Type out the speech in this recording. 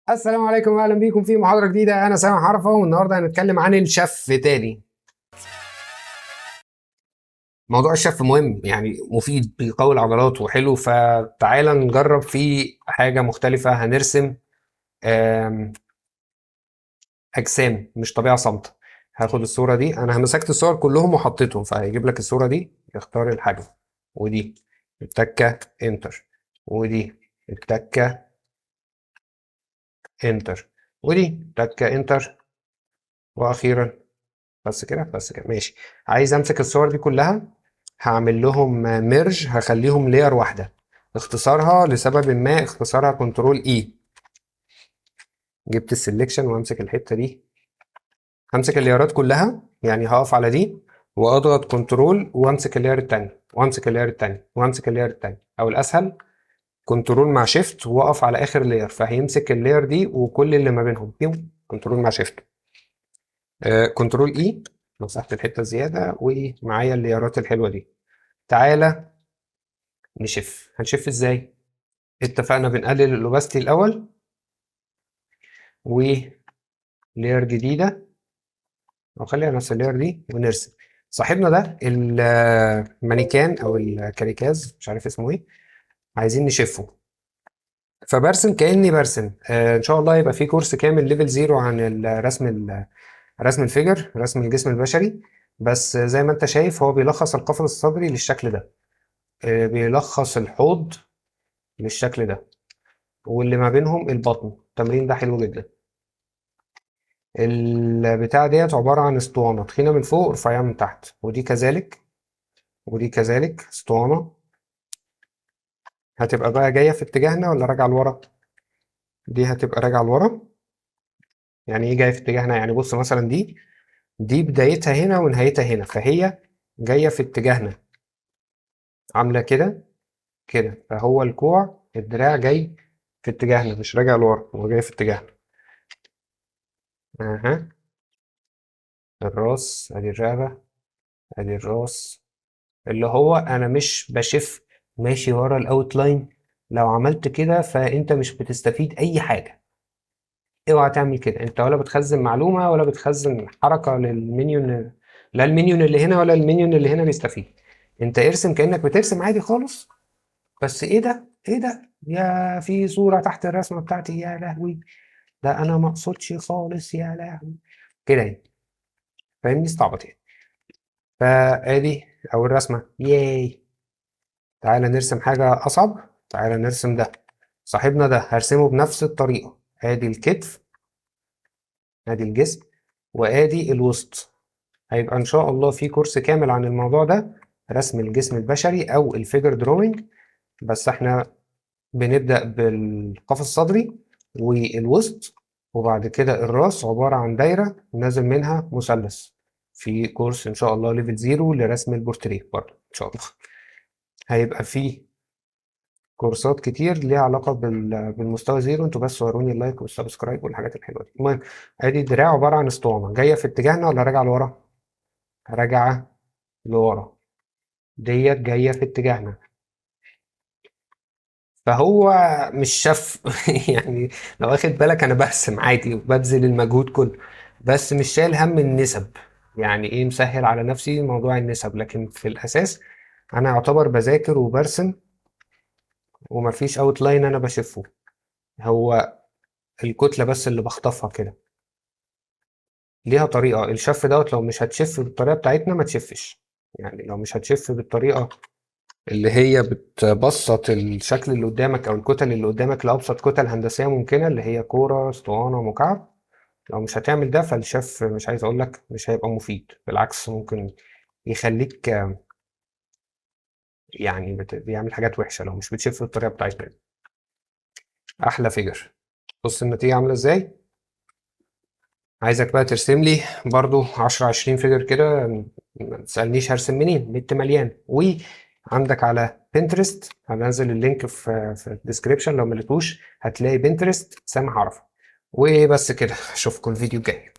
السلام عليكم واهلا بيكم في محاضره جديده. انا سامح عرفه والنهارده هنتكلم عن الشف تاني. موضوع الشف مهم، يعني مفيد، بيقوي العضلات وحلو، فتعالى نجرب فيه حاجه مختلفه. هنرسم آم، اجسام مش طبيعه صامته. هاخد الصوره دي، انا مسكت الصور كلهم وحطيتهم، فهيجيب لك الصوره دي، يختار الحجم، ودي التكه انتر، ودي التكه انتر، ودي تكه انتر، واخيرا بس كده بس كده ماشي. عايز امسك الصور دي كلها، هعمل لهم ميرج، هخليهم لاير واحده. اختصارها لسبب ما، اختصارها كنترول اي. جبت السلكشن وامسك الحته دي، همسك اللايرات كلها، يعني هقف على دي واضغط كنترول وامسك اللاير التانية وامسك اللاير التانية وامسك اللاير التانية، او الاسهل كنترول مع شيفت واقف على اخر لاير، فهيمسك اللاير دي وكل اللي ما بينهم. كنترول مع شيفت، كنترول اي، مسحت الحته الزياده ومعايا اللايرات الحلوه دي. تعالى هنشف ازاي؟ اتفقنا بنقلل الاوباستي الاول، ولير جديده، او خليها نفس اللير دي، ونرسم. صاحبنا ده المانيكان او الكاريكاز، مش عارف اسمه ايه، عايزين نشفه. فبرسم كاني برسم. ان شاء الله يبقى في كورس كامل ليفل زيرو عن رسم الفيجر، رسم الجسم البشري. بس زي ما انت شايف هو بيلخص القفص الصدري للشكل ده، بيلخص الحوض للشكل ده، واللي ما بينهم البطن. التمرين ده حلو جدا. البتاع ديت عبارة عن اسطوانة تخينة من فوق ورفيعة من تحت، ودي كذلك، ودي كذلك اسطوانة. هتبقى بقى جاية في اتجاهنا ولا راجعة لورا؟ دي هتبقى راجعة لورا. يعني ايه جاية في اتجاهنا؟ يعني بص مثلا دي بدايتها هنا ونهايتها هنا، فهي جاية في اتجاهنا، عاملة كده كده. فهو الكوع، الدراع جاي في اتجاهنا، مش راجع لورا، هو جاي في اتجاهنا. اها، الراس ادي الرقبة، ادي الراس. اللي هو انا مش بشف ماشي ورا الاوتلاين. لو عملت كده فانت مش بتستفيد اي حاجه. اوعى تعمل كده، انت ولا بتخزن معلومه ولا بتخزن حركه للمنيون. لا المنيون اللي هنا ولا المنيون اللي هنا بيستفيد. انت ارسم كانك بترسم عادي خالص. بس ايه ده، ايه ده يا في صوره تحت الرسمه بتاعتي، يا لهوي، ده انا ما اقصدش خالص، يا لهوي. كده يعني، فاهمني؟ استعبط يعني. فادي اول رسمه، ياي. تعالى نرسم حاجة أصعب. تعالى نرسم ده. صاحبنا ده هرسمه بنفس الطريقة. آدي الكتف، آدي الجسم، وآدي الوسط. هيبقى إن شاء الله في كورس كامل عن الموضوع ده، رسم الجسم البشري أو الفيجر دروينج. بس إحنا بنبدأ بالقفص الصدري والوسط، وبعد كده الراس عبارة عن دايرة نازل منها مثلث. في كورس إن شاء الله ليفل زيرو لرسم البورتريه برضه إن شاء الله. هيبقى فيه كورسات كتير ليها علاقة بالمستوى زيرو. انتوا بس وروني اللايك والسبسكرايب والحاجات الحلوة دي. المهم، ادي الدراع عبارة عن اسطوانة جاية في اتجاهنا ولا راجعة لورا؟ راجعة لورا. ديت جاية في اتجاهنا. فهو مش شف يعني لو واخد بالك انا برسم عادي وببذل المجهود كله، بس مش شايل هم النسب. يعني ايه، مسهل على نفسي موضوع النسب، لكن في الاساس انا اعتبر بذاكر وبرسم، ومفيش اوت لاين انا بشفه. هو الكتلة بس اللي بخطفها كده. ليها طريقة الشف دوت، لو مش هتشف بالطريقة بتاعتنا ما تشفش. يعني لو مش هتشف بالطريقة اللي هي بتبسط الشكل اللي قدامك أو الكتل اللي قدامك لأبسط كتل هندسية ممكنة، اللي هي كورة اسطوانة مكعب، لو مش هتعمل ده فالشف مش عايز أقولك مش هيبقى مفيد، بالعكس ممكن يخليك يعني بيعمل حاجات وحشة لو مش بتشف بالطريقة بتاعتنا. أحلى فيجر. بص النتيجة عاملة إزاي. عايزك بقى ترسم لي برضو 10 20 فيجر كده. ما تسألنيش هرسم منين، النت مليان. وعندك على بنترست، هنزل اللينك في الديسكريبشن، لو ملقتوش هتلاقي بنترست سامح عرفة. وبس كده، اشوفكم الفيديو الجاي.